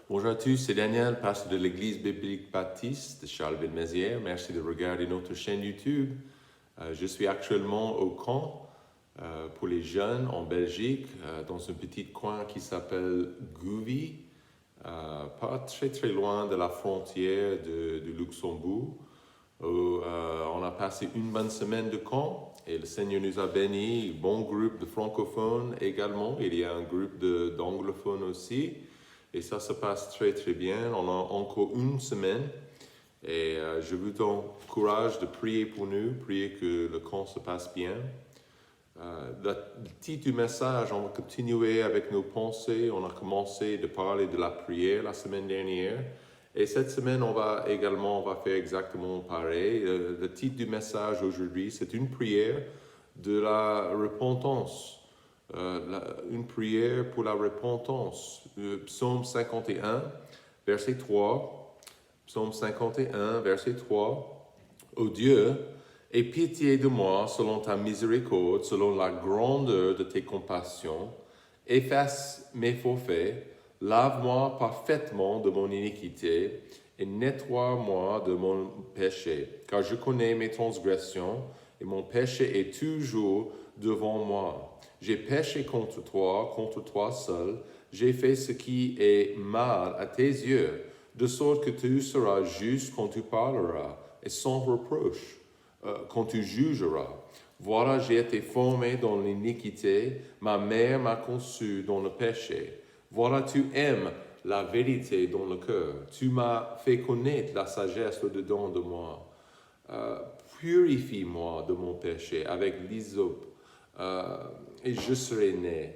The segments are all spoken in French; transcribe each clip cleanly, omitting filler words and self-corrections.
Bonjour à tous, c'est Daniel, pasteur de l'Église biblique baptiste de Charleville-Mézières. Merci de regarder notre chaîne YouTube. Je suis actuellement au camp pour les jeunes en Belgique, dans un petit coin qui s'appelle Gouvy, pas très loin de la frontière du Luxembourg. On a passé une bonne semaine de camp et le Seigneur nous a bénis. Bon groupe de francophones également, il y a un groupe d'anglophones aussi. Et ça se passe très bien. On a encore une semaine et je vous encourage de prier pour nous, prier que le camp se passe bien. Le titre du message, on va continuer avec nos pensées. On a commencé de parler de la prière la semaine dernière. Et cette semaine, on va faire exactement pareil. Le titre du message aujourd'hui, c'est une prière de la repentance. Une prière pour la repentance. Psaume 51, verset 3. Psaume 51, verset 3. Ô Dieu, aie pitié de moi selon ta miséricorde, selon la grandeur de tes compassions. Efface mes faux faits, lave-moi parfaitement de mon iniquité et nettoie-moi de mon péché. Car je connais mes transgressions et mon péché est toujours devant moi. J'ai péché contre toi seul. J'ai fait ce qui est mal à tes yeux, de sorte que tu seras juste quand tu parleras et sans reproche quand tu jugeras. Voilà, j'ai été formé dans l'iniquité, ma mère m'a conçu dans le péché. Voilà, tu aimes la vérité dans le cœur. Tu m'as fait connaître la sagesse au-dedans de moi. Purifie-moi de mon péché avec l'hysope, et je serai né.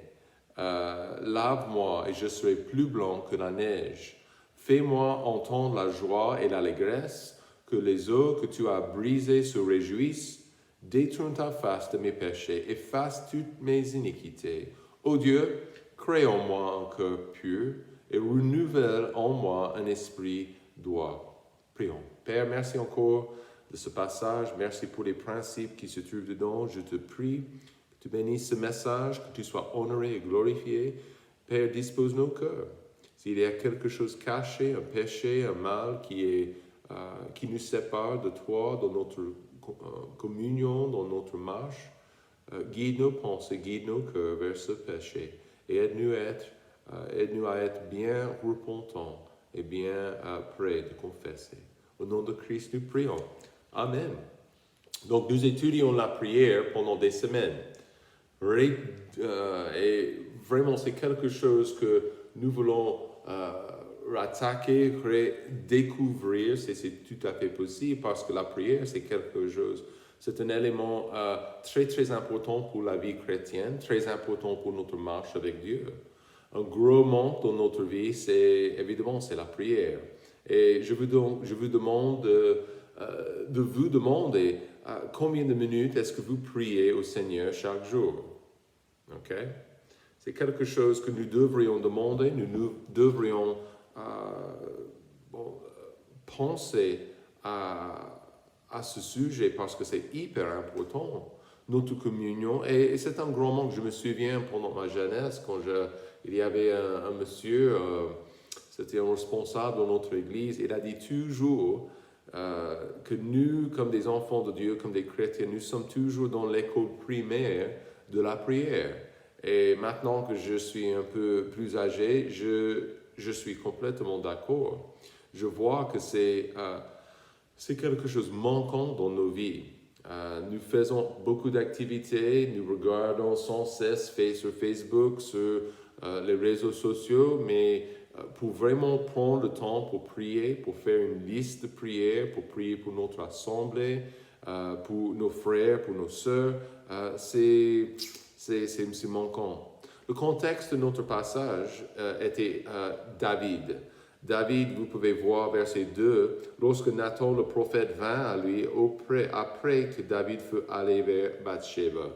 Lave-moi et je serai plus blanc que la neige. Fais-moi entendre la joie et l'allégresse, que les eaux que tu as brisées se réjouissent. Détourne ta face de mes péchés, efface toutes mes iniquités. Ô Dieu, crée en moi un cœur pur et renouvelle en moi un esprit droit. Prions. Père, merci encore de ce passage. Merci pour les principes qui se trouvent dedans. Je te prie que tu bénisses ce message, que tu sois honoré et glorifié. Père, dispose nos cœurs. S'il y a quelque chose caché, un péché, un mal qui nous sépare de toi dans notre communion, dans notre marche, guide nos pensées, guide nos cœurs vers ce péché et aide-nous à être bien repentants et bien prêts de confesser. Au nom de Christ, nous prions. Amen. Donc, nous étudions la prière pendant des semaines. Et vraiment, c'est quelque chose que nous voulons attaquer, découvrir, c'est tout à fait possible parce que la prière, c'est quelque chose, c'est un élément très important pour la vie chrétienne, très important pour notre marche avec Dieu. Un gros manque dans notre vie, c'est la prière. Et je vous demande de vous demander combien de minutes est-ce que vous priez au Seigneur chaque jour. Ok? C'est quelque chose que nous devrions demander, nous devrions penser à ce sujet parce que c'est hyper important, notre communion. Et c'est un grand manque. Je me souviens pendant ma jeunesse, quand il y avait un monsieur, c'était un responsable de notre église, il a dit toujours que nous, comme des enfants de Dieu, comme des chrétiens, nous sommes toujours dans l'école primaire de la prière. Et maintenant que je suis un peu plus âgé, je suis complètement d'accord. Je vois que c'est quelque chose de manquant dans nos vies. Nous faisons beaucoup d'activités, nous regardons sans cesse sur Facebook, sur les réseaux sociaux, mais pour vraiment prendre le temps pour prier, pour faire une liste de prières, pour prier pour notre assemblée, pour nos frères, pour nos sœurs, c'est manquant. Le contexte de notre passage était David. David, vous pouvez voir verset 2, lorsque Nathan le prophète vint à lui après que David fut allé vers Bathsheba.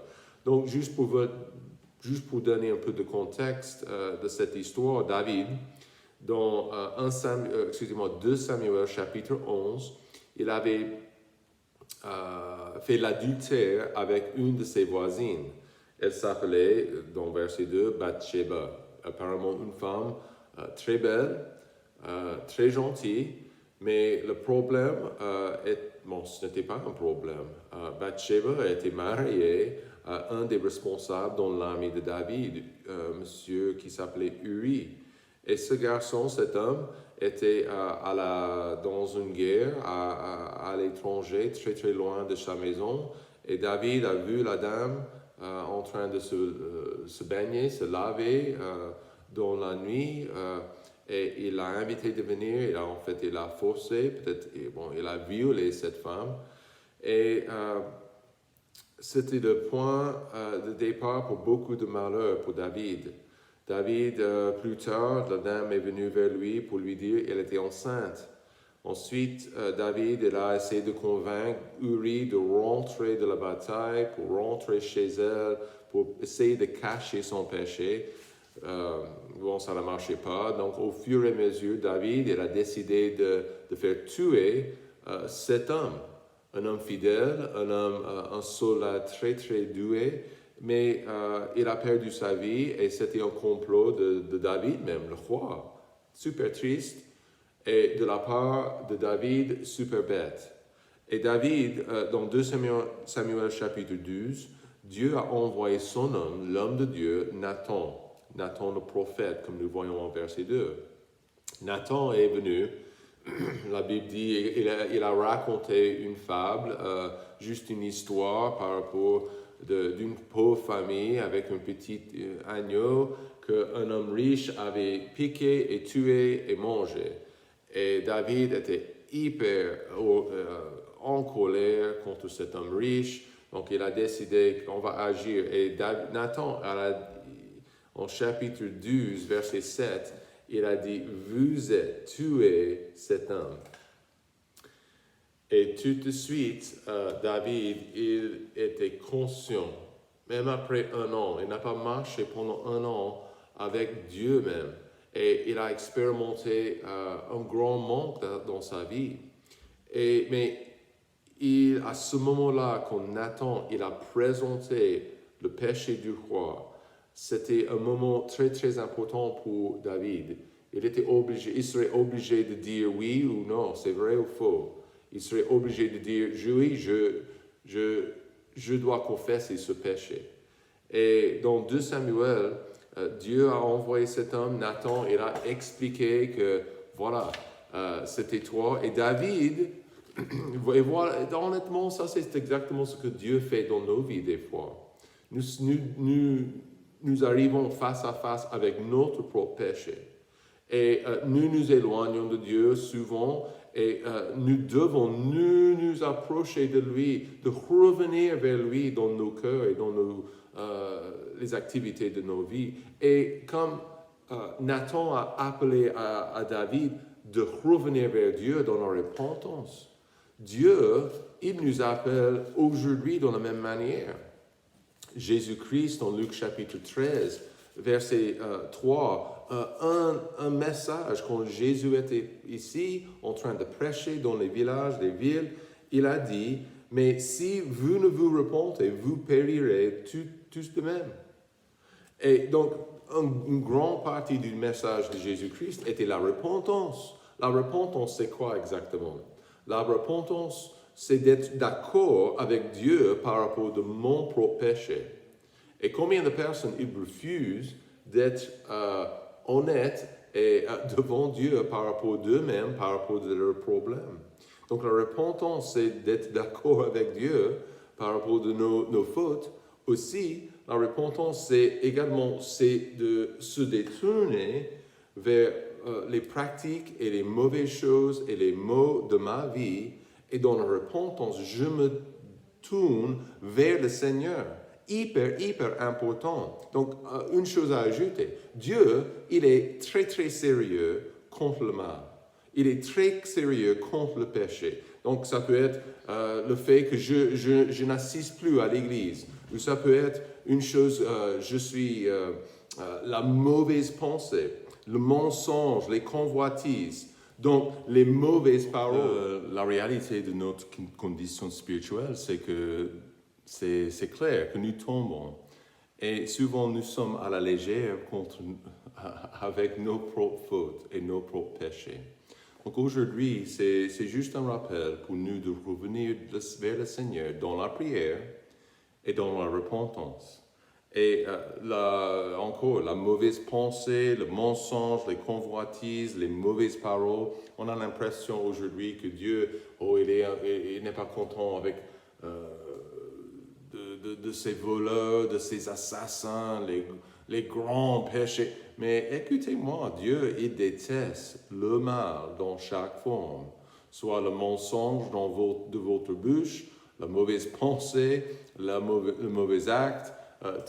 Donc, juste pour donner un peu de contexte de cette histoire, David, dans 2 Samuel chapitre 11, il avait fait l'adultère avec une de ses voisines. Elle s'appelait, dans verset 2, Bathsheba, apparemment une femme très belle, très gentil, mais le problème ce n'était pas un problème. Bathsheba était mariée à un des responsables dans l'armée de David, monsieur qui s'appelait Uri. Et ce garçon, cet homme, était dans une guerre à l'étranger, très très loin de sa maison. Et David a vu la dame en train de se baigner, se laver dans la nuit. Et il l'a invité de venir. Il a forcé, il a violé cette femme. Et c'était le point de départ pour beaucoup de malheur pour David. David, plus tard, la dame est venue vers lui pour lui dire qu'elle était enceinte. Ensuite, David a essayé de convaincre Uri de rentrer de la bataille, pour rentrer chez elle, pour essayer de cacher son péché. Ça ne marchait pas. Donc, au fur et à mesure, David a décidé de faire tuer cet homme. Un homme fidèle, un soldat très très doué, mais il a perdu sa vie et c'était un complot de David même, le roi. Super triste. Et de la part de David, super bête. Et David, dans 2 Samuel chapitre 12, Dieu a envoyé son homme, l'homme de Dieu, Nathan le prophète, comme nous voyons en verset 2. Nathan est venu, la Bible dit, il a raconté une fable, juste une histoire par rapport d'une pauvre famille avec un petit agneau qu'un homme riche avait piqué et tué et mangé. Et David était hyper en colère contre cet homme riche. Donc il a décidé qu'on va agir. Et Nathan, en chapitre 12, verset 7, il a dit, vous êtes tué cet homme. Et tout de suite, David, il était conscient, même après 1 an, il n'a pas marché pendant 1 an avec Dieu même. Et il a expérimenté un grand manque dans sa vie. Mais à ce moment-là, quand Nathan il a présenté le péché du roi, c'était un moment très très important pour David. Il serait obligé de dire oui ou non, c'est vrai ou faux. Il serait obligé de dire oui, je dois confesser ce péché. Et dans 2 Samuel, Dieu a envoyé cet homme, Nathan, il a expliqué que voilà, c'était toi. Et David, et voilà, honnêtement, ça c'est exactement ce que Dieu fait dans nos vies des fois. Nous arrivons face à face avec notre propre péché. Et nous nous éloignons de Dieu souvent et nous devons nous approcher de lui, de revenir vers lui dans nos cœurs et dans les activités de nos vies. Et comme Nathan a appelé à David de revenir vers Dieu dans la repentance, Dieu, il nous appelle aujourd'hui de la même manière. Jésus-Christ, dans Luc chapitre 13, verset 3, un message, quand Jésus était ici, en train de prêcher dans les villages, les villes, il a dit, mais si vous ne vous repentez, vous périrez tous de même. Et donc, une grande partie du message de Jésus-Christ était la repentance. La repentance, c'est quoi exactement? La repentance, c'est d'être d'accord avec Dieu par rapport à mon propre péché. Et combien de personnes ils refusent d'être honnêtes devant Dieu par rapport d'eux-mêmes, par rapport à leurs problèmes. Donc la repentance, c'est d'être d'accord avec Dieu par rapport à nos fautes. Aussi, la repentance, c'est également de se détourner vers les pratiques et les mauvaises choses et les maux de ma vie. Et dans la repentance, je me tourne vers le Seigneur. Hyper important. Donc, une chose à ajouter. Dieu, il est très, très sérieux contre le mal. Il est très sérieux contre le péché. Donc, ça peut être le fait que je n'assiste plus à l'église. Ou ça peut être une chose, je suis la mauvaise pensée, le mensonge, les convoitises. Donc, les mauvaises paroles. La réalité de notre condition spirituelle, c'est que c'est clair que nous tombons. Et souvent, nous sommes à la légère avec nos propres fautes et nos propres péchés. Donc aujourd'hui, c'est juste un rappel pour nous de revenir vers le Seigneur dans la prière et dans la repentance. Et encore, la mauvaise pensée, le mensonge, les convoitises, les mauvaises paroles, on a l'impression aujourd'hui que Dieu, il n'est pas content avec de ces voleurs, de ces assassins, les grands péchés. Mais écoutez-moi, Dieu, il déteste le mal dans chaque forme, soit le mensonge de votre bouche, la mauvaise pensée, le mauvais acte,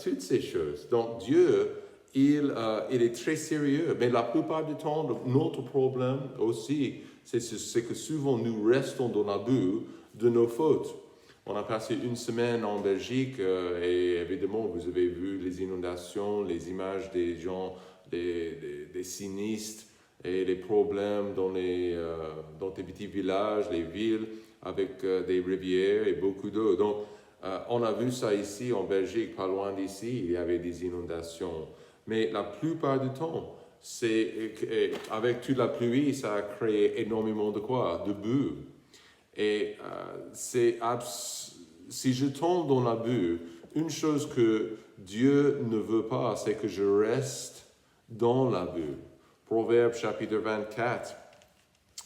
toutes ces choses. Donc Dieu, il est très sérieux. Mais la plupart du temps, notre problème aussi, c'est que souvent nous restons dans l'abus de nos fautes. On a passé une semaine en Belgique et évidemment, vous avez vu les inondations, les images des gens, des sinistres et les problèmes dans les petits villages, les villes, avec des rivières et beaucoup d'eau. Donc, on a vu ça ici en Belgique, pas loin d'ici, il y avait des inondations. Mais la plupart du temps, avec toute la pluie, ça a créé énormément de quoi? De boue. Et si je tombe dans l'abus, une chose que Dieu ne veut pas, c'est que je reste dans l'abus. Proverbe chapitre 24,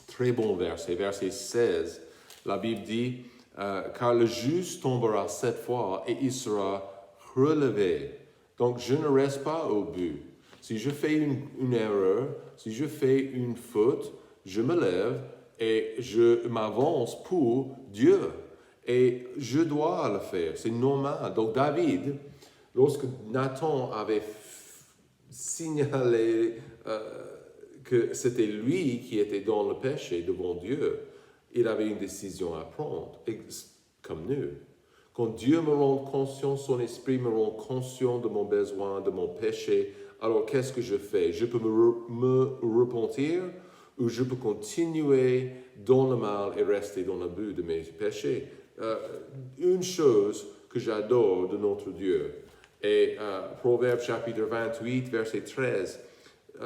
très bon verset, verset 16. La Bible dit, car le juste tombera 7 fois et il sera relevé. Donc je ne reste pas au but. Si je fais une erreur, si je fais une faute, je me lève et je m'avance pour Dieu. Et je dois le faire, c'est normal. Donc David, lorsque Nathan avait signalé que c'était lui qui était dans le péché devant Dieu, il avait une décision à prendre, comme nous. Quand Dieu me rend conscient, son esprit me rend conscient de mon besoin, de mon péché, alors qu'est-ce que je fais? Je peux me repentir ou je peux continuer dans le mal et rester dans l'abus de mes péchés. Une chose que j'adore de notre Dieu, et Proverbe chapitre 28, verset 13,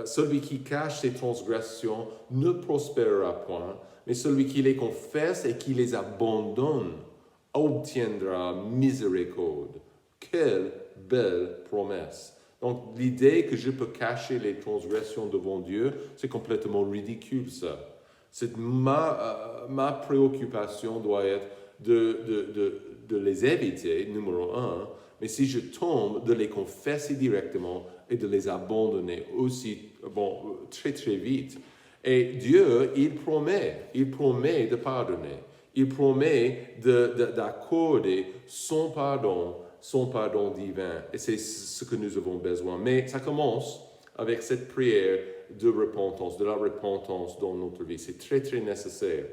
celui qui cache ses transgressions ne prospérera point, mais celui qui les confesse et qui les abandonne obtiendra miséricorde. Quelle belle promesse! Donc l'idée que je peux cacher les transgressions devant Dieu, c'est complètement ridicule ça. Ma préoccupation doit être de les éviter, numéro 1, mais si je tombe, de les confesser directement et de les abandonner aussi, très très vite. Et Dieu, il promet de pardonner. Il promet d'accorder son pardon divin. Et c'est ce que nous avons besoin. Mais ça commence avec cette prière de repentance, de la repentance dans notre vie. C'est très, très nécessaire.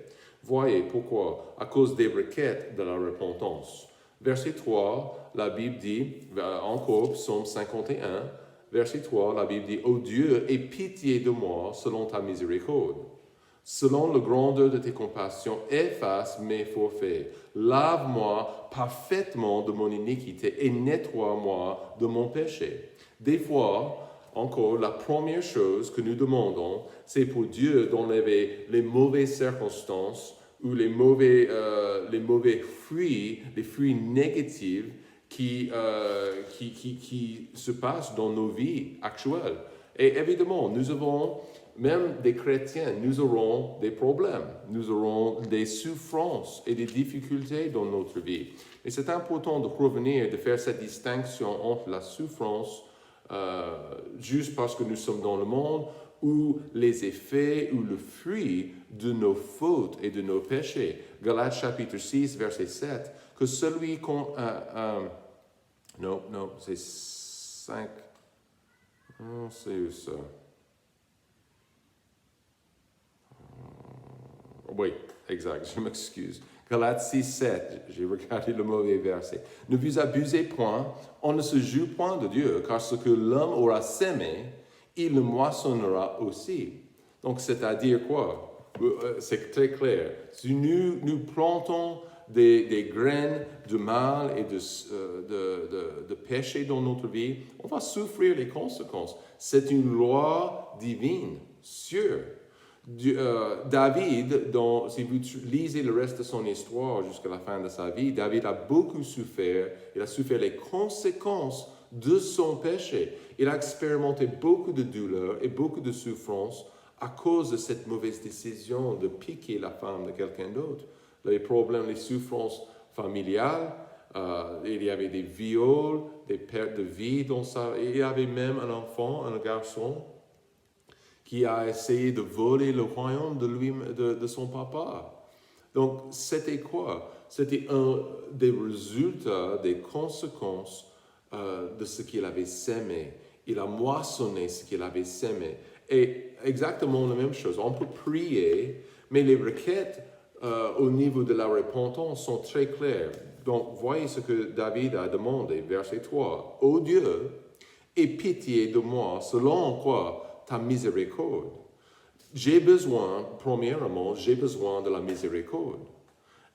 Voyez pourquoi? À cause des requêtes de la repentance. Verset 3, la Bible dit, encore, Psaume 51, verset 3, la Bible dit, « Ô Dieu, aie pitié de moi selon ta miséricorde. Selon la grandeur de tes compassions, efface mes forfaits. Lave-moi parfaitement de mon iniquité et nettoie-moi de mon péché. » Des fois, encore, la première chose que nous demandons, c'est pour Dieu d'enlever les mauvaises circonstances ou les mauvais fruits, les fruits négatifs qui se passent dans nos vies actuelles. Et évidemment, nous avons, même des chrétiens, nous aurons des problèmes, nous aurons des souffrances et des difficultés dans notre vie. Et c'est important de revenir, de faire cette distinction entre la souffrance juste parce que nous sommes dans le monde, ou les effets ou le fruit de nos fautes et de nos péchés. Galates chapitre 6, verset 7, que celui qu'on... non, c'est 5... c'est où ça? Oui, exact, je m'excuse. Galates 6, 7, j'ai regardé le mauvais verset. Ne vous abusez point, on ne se joue point de Dieu, car ce que l'homme aura sémé, il le moissonnera aussi. Donc, c'est-à-dire quoi? C'est très clair. Si nous plantons des graines de mal et de péché dans notre vie, on va souffrir les conséquences. C'est une loi divine, sûre. David, si vous lisez le reste de son histoire jusqu'à la fin de sa vie, David a beaucoup souffert. Il a souffert les conséquences de son péché. Il a expérimenté beaucoup de douleur et beaucoup de souffrance à cause de cette mauvaise décision de piquer la femme de quelqu'un d'autre. Les problèmes, les souffrances familiales, il y avait des viols, des pertes de vie dans ça. Il y avait même un enfant, un garçon, qui a essayé de voler le royaume de son papa. Donc, c'était quoi? C'était un des résultats, des conséquences de ce qu'il avait sémé. Il a moissonné ce qu'il avait sémé. Et exactement la même chose. On peut prier, mais les requêtes au niveau de la repentance sont très claires. Donc, voyez ce que David a demandé, verset 3. « Ô Dieu, aie pitié de moi, selon quoi? Ta miséricorde. » J'ai besoin, premièrement, j'ai besoin de la miséricorde.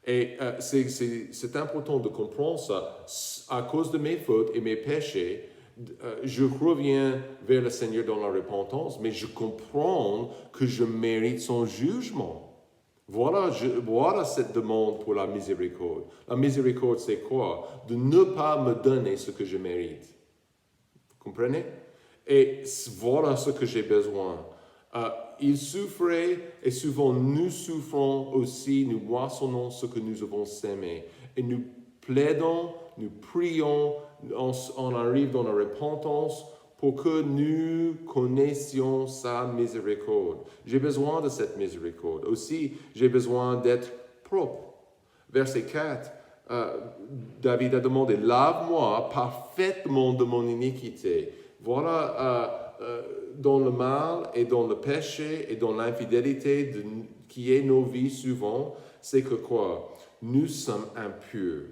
Et c'est important de comprendre ça. À cause de mes fautes et mes péchés, je reviens vers le Seigneur dans la repentance, mais je comprends que je mérite son jugement. Voilà cette demande pour la miséricorde. La miséricorde, c'est quoi? De ne pas me donner ce que je mérite. Vous comprenez? Et voilà ce que j'ai besoin. Il souffrait et souvent nous souffrons aussi, nous moissonnons ce que nous avons sémé. Et nous plaidons, nous prions, on arrive dans la repentance pour que nous connaissions sa miséricorde. J'ai besoin de cette miséricorde. Aussi, j'ai besoin d'être propre. Verset 4, David a demandé, « Lave-moi parfaitement de mon iniquité. » Voilà, dans le mal et dans le péché et dans l'infidélité qui est nos vies souvent, c'est que quoi? Nous sommes impurs,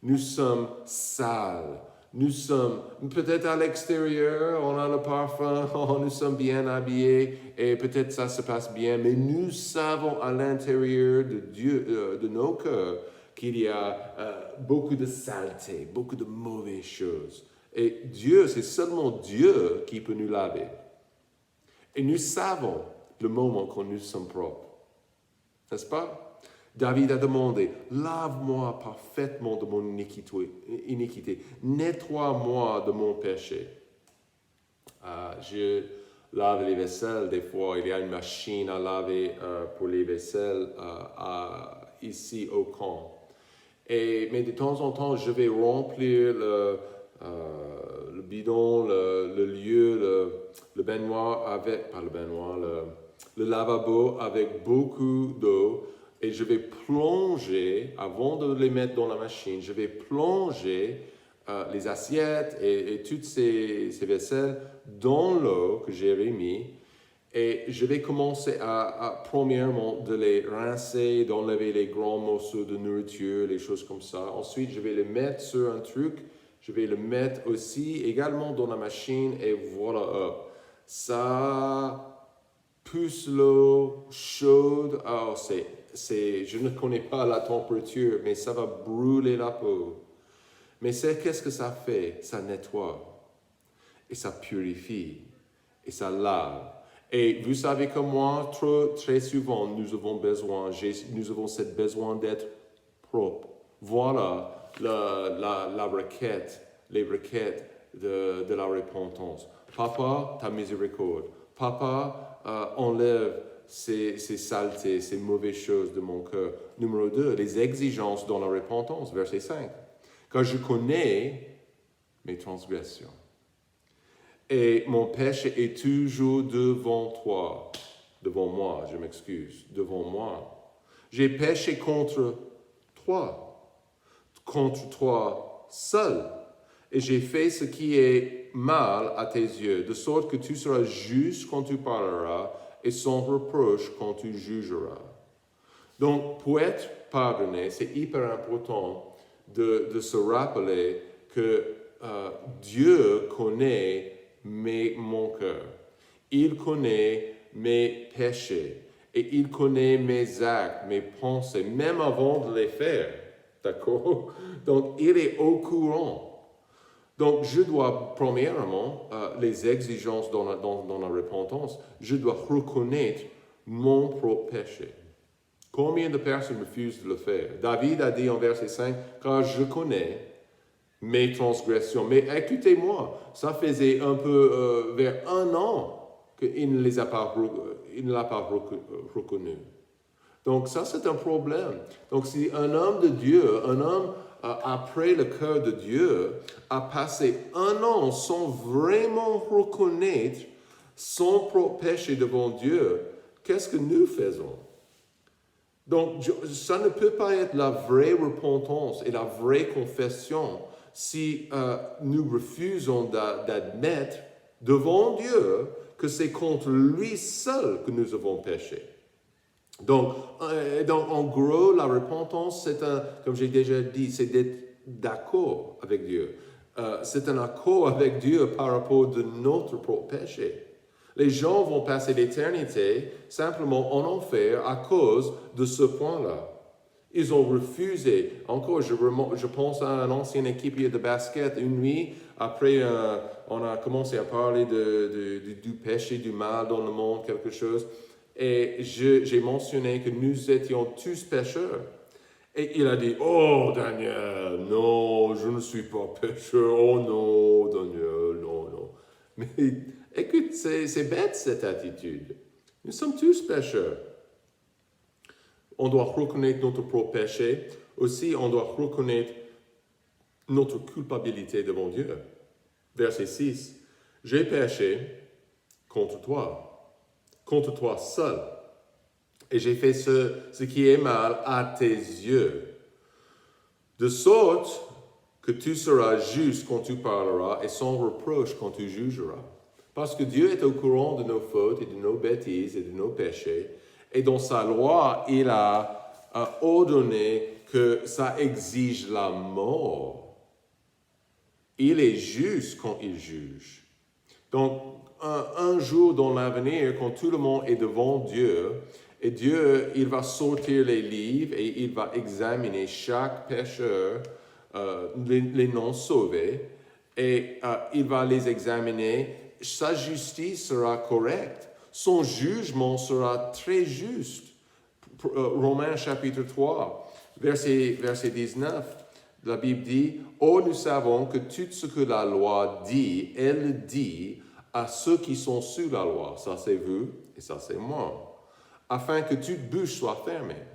nous sommes sales, nous sommes peut-être à l'extérieur, on a le parfum, nous sommes bien habillés et peut-être ça se passe bien, mais nous savons à l'intérieur de Dieu, de nos cœurs, qu'il y a beaucoup de saleté, beaucoup de mauvaises choses. Et Dieu, c'est seulement Dieu qui peut nous laver. Et nous savons le moment quand nous sommes propres. N'est-ce pas? David a demandé, « Lave-moi parfaitement de mon iniquité. Nettoie-moi de mon péché. » Je lave les vaisselles, des fois, il y a une machine à laver pour les vaisselles ici au camp. Mais de temps en temps, je vais remplir le bidon, le lieu, le baignoire avec, pas le baignoire, le lavabo avec beaucoup d'eau et je vais plonger, avant de les mettre dans la machine, je vais plonger les assiettes et toutes ces vaisselles dans l'eau que j'ai remis et je vais commencer premièrement de les rincer, d'enlever les grands morceaux de nourriture, les choses comme ça. Ensuite, je vais les mettre sur un truc. Je vais le mettre aussi également dans la machine et voilà, ça pousse l'eau chaude. Oh, je ne connais pas la température, mais ça va brûler la peau. Mais qu'est-ce que ça fait? Ça nettoie et ça purifie et ça lave. Et vous savez que moi, très souvent, nous avons ce besoin d'être propre. Voilà la requête, les requêtes de la repentance. Papa, ta miséricorde. Papa, enlève ces saletés, ces mauvaises choses de mon cœur. Numéro 2, les exigences dans la repentance, verset 5. Car je connais mes transgressions. Et mon péché est toujours devant moi, je m'excuse, devant moi. J'ai péché contre toi seul, et j'ai fait ce qui est mal à tes yeux, de sorte que tu seras juste quand tu parleras, et sans reproche quand tu jugeras. Donc, pour être pardonné, c'est hyper important de se rappeler que Dieu connaît mon cœur. Il connaît mes péchés et il connaît mes actes, mes pensées, même avant de les faire. D'accord? Donc, il est au courant. Donc, je dois, premièrement, les exigences dans la repentance, je dois reconnaître mon propre péché. Combien de personnes refusent de le faire? David a dit en verset 5, car je connais mes transgressions. Mais écoutez-moi, ça faisait un peu vers 1 an qu'il ne l'a pas reconnu. Donc ça, c'est un problème. Donc si un homme de Dieu, un homme après le cœur de Dieu, a passé 1 an sans vraiment reconnaître son propre péché devant Dieu, qu'est-ce que nous faisons? Donc ça ne peut pas être la vraie repentance et la vraie confession si nous refusons d'admettre devant Dieu que c'est contre lui seul que nous avons péché. Donc, en gros, la repentance, c'est comme j'ai déjà dit, c'est d'être d'accord avec Dieu. C'est un accord avec Dieu par rapport de notre propre péché. Les gens vont passer l'éternité simplement en enfer à cause de ce point-là. Ils ont refusé. Encore, je pense à un ancien équipier de basket. Une nuit, après, on a commencé à parler du péché, du mal dans le monde, quelque chose. Et j'ai mentionné que nous étions tous pécheurs. Et il a dit, oh Daniel, non, je ne suis pas pécheur. Oh non, Daniel, non, non. Mais écoute, c'est bête cette attitude. Nous sommes tous pécheurs. On doit reconnaître notre propre péché. Aussi, on doit reconnaître notre culpabilité devant Dieu. Verset 6. J'ai péché contre toi seul. Et j'ai fait ce qui est mal à tes yeux. De sorte que tu seras juste quand tu parleras et sans reproche quand tu jugeras. Parce que Dieu est au courant de nos fautes et de nos bêtises et de nos péchés. Et dans sa loi, il a ordonné que ça exige la mort. Il est juste quand il juge. Donc, un jour dans l'avenir, quand tout le monde est devant Dieu, et Dieu, il va sortir les livres et il va examiner chaque pécheur, les non sauvés, et il va les examiner. Sa justice sera correcte. Son jugement sera très juste. Romains chapitre 3, verset 19, la Bible dit, « Or nous savons que tout ce que la loi dit, elle dit à ceux qui sont sous la loi. » Ça c'est vous et ça c'est moi. « Afin que toute bouche soit fermée. »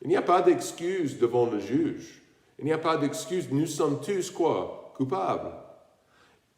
Il n'y a pas d'excuse devant le juge. Il n'y a pas d'excuse. Nous sommes tous quoi? Coupables.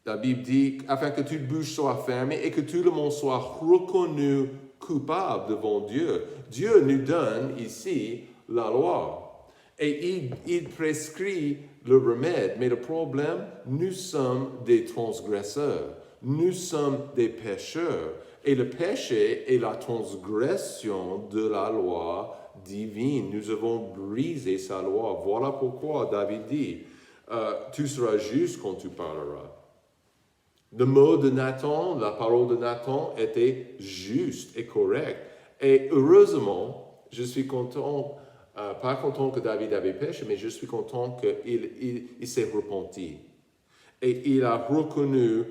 La Bible dit, afin que toute bouche soit fermée et que tout le monde soit reconnu coupable devant Dieu. Dieu nous donne ici la loi. Et il prescrit le remède. Mais le problème, nous sommes des transgresseurs. Nous sommes des pécheurs. Et le péché est la transgression de la loi divine. Nous avons brisé sa loi. Voilà pourquoi David dit, tu seras juste quand tu parleras. Le mot de Nathan, la parole de Nathan était juste et correcte. Et heureusement, je suis content, pas content que David avait péché, mais je suis content qu'il s'est repenti. Et il a reconnu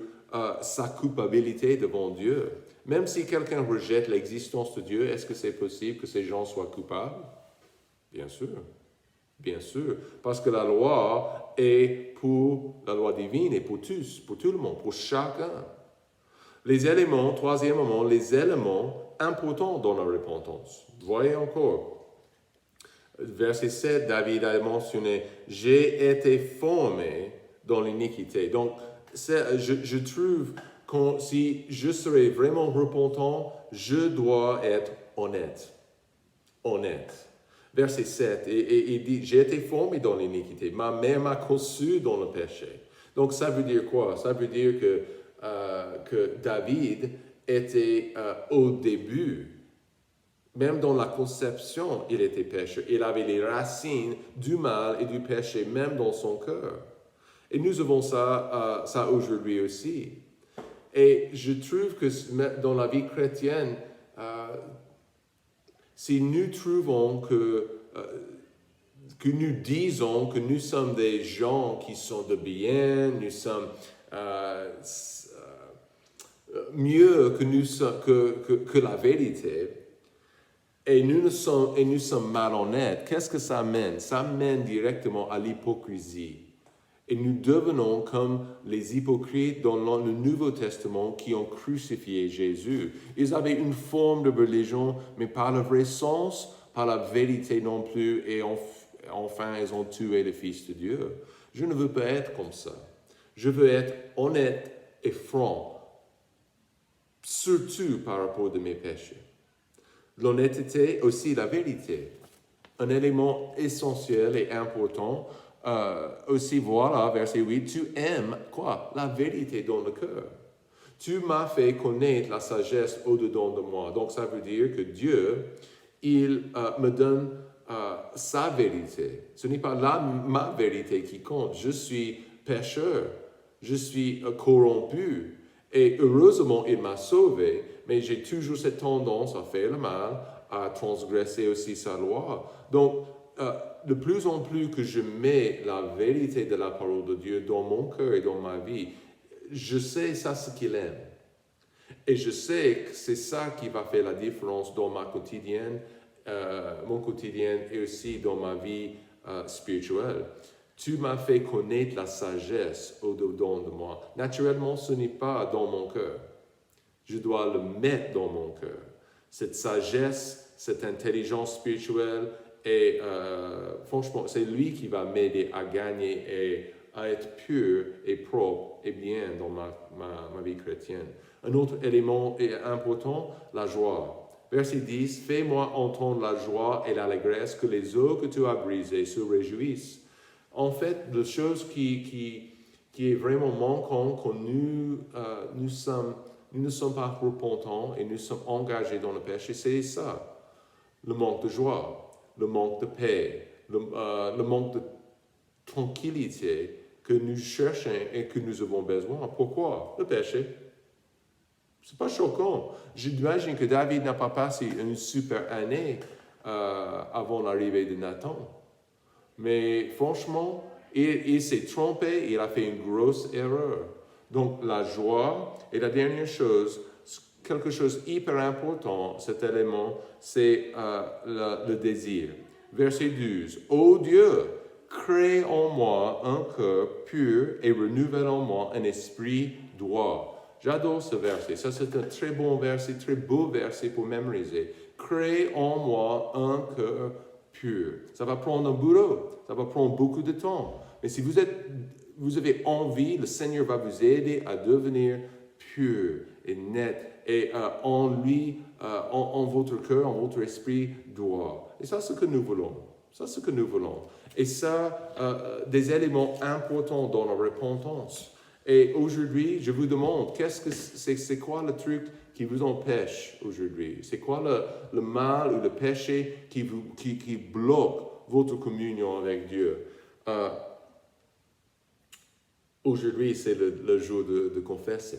sa culpabilité devant Dieu. Même si quelqu'un rejette l'existence de Dieu, est-ce que c'est possible que ces gens soient coupables? Bien sûr. Bien sûr, parce que la loi est pour la loi divine et pour tous, pour tout le monde, pour chacun. Les éléments, troisièmement, les éléments importants dans la repentance. Voyez encore, verset 7, David a mentionné, « J'ai été formé dans l'iniquité ». Donc, je trouve que si je serais vraiment repentant, je dois être honnête. Honnête. Verset 7, et il dit, j'ai été formé dans l'iniquité, ma mère m'a conçu dans le péché. Donc ça veut dire quoi? Ça veut dire que David était au début, même dans la conception, il était pécheur. Il avait les racines du mal et du péché, même dans son cœur. Et nous avons ça aujourd'hui aussi. Et je trouve que dans la vie chrétienne, si nous trouvons que que nous disons que nous sommes des gens qui sont de bien, nous sommes mieux que la vérité, et nous sommes malhonnêtes. Qu'est-ce que ça mène? Ça mène directement à l'hypocrisie. Et nous devenons comme les hypocrites dans le Nouveau Testament qui ont crucifié Jésus. Ils avaient une forme de religion, mais pas le vrai sens, pas la vérité non plus, et enfin, ils ont tué le Fils de Dieu. Je ne veux pas être comme ça. Je veux être honnête et franc, surtout par rapport à mes péchés. L'honnêteté, aussi la vérité, un élément essentiel et important. Aussi, voilà, verset 8, tu aimes quoi? La vérité dans le cœur. Tu m'as fait connaître la sagesse au-dedans de moi. Donc, ça veut dire que Dieu, il me donne sa vérité. Ce n'est pas ma vérité qui compte. Je suis pécheur. Je suis corrompu. Et heureusement, il m'a sauvé. Mais j'ai toujours cette tendance à faire le mal, à transgresser aussi sa loi. Donc, de plus en plus que je mets la vérité de la parole de Dieu dans mon cœur et dans ma vie, je sais ça ce qu'il aime. Et je sais que c'est ça qui va faire la différence dans mon quotidien et aussi dans ma vie spirituelle. Tu m'as fait connaître la sagesse au-dedans de moi. Naturellement, ce n'est pas dans mon cœur. Je dois le mettre dans mon cœur. Cette sagesse, cette intelligence spirituelle, et franchement, c'est lui qui va m'aider à gagner et à être pur et propre et bien dans ma vie chrétienne. Un autre élément important, la joie. Verset 10, « Fais-moi entendre la joie et l'allégresse, que les eaux que tu as brisées se réjouissent. » En fait, la chose qui est vraiment manquante quand nous ne sommes pas repentants et nous sommes engagés dans le péché, c'est ça, le manque de joie. Le manque de paix, le manque de tranquillité que nous cherchons et que nous avons besoin. Pourquoi? Le péché. C'est pas choquant. J'imagine que David n'a pas passé une super année avant l'arrivée de Nathan. Mais franchement, il s'est trompé, il a fait une grosse erreur. Donc la joie, et la dernière chose, quelque chose d'hyper important, cet élément, c'est le désir. Verset 12. « Ô Dieu, crée en moi un cœur pur et renouvelle en moi un esprit droit. » J'adore ce verset. Ça, c'est un très bon verset, très beau verset pour mémoriser. « Crée en moi un cœur pur. » Ça va prendre un boulot. Ça va prendre beaucoup de temps. Mais si vous avez envie, le Seigneur va vous aider à devenir pur et net et en lui, en votre cœur, en votre esprit droit. Et ça, c'est ce que nous voulons. Ça, c'est ce que nous voulons. Et ça, des éléments importants dans la repentance. Et aujourd'hui, je vous demande, c'est quoi le truc qui vous empêche aujourd'hui? C'est quoi le mal ou le péché qui bloque votre communion avec Dieu? Aujourd'hui, c'est le jour de confesser.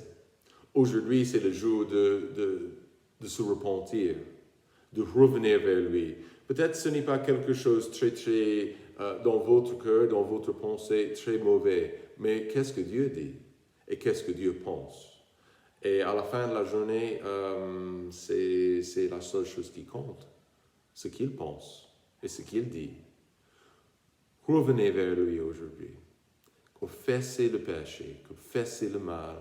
Aujourd'hui, c'est le jour de se repentir, de revenir vers lui. Peut-être ce n'est pas quelque chose très, dans votre cœur, dans votre pensée, très mauvais. Mais qu'est-ce que Dieu dit? Et qu'est-ce que Dieu pense? Et à la fin de la journée, c'est la seule chose qui compte. Ce qu'il pense et ce qu'il dit. Revenez vers lui aujourd'hui. Confessez le péché, confessez le mal.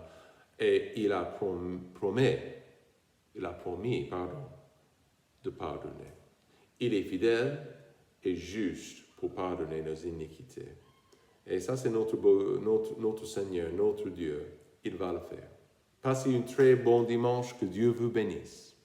Et il a promis, de pardonner. Il est fidèle et juste pour pardonner nos iniquités. Et ça, c'est notre Seigneur, notre Dieu. Il va le faire. Passez un très bon dimanche. Que Dieu vous bénisse.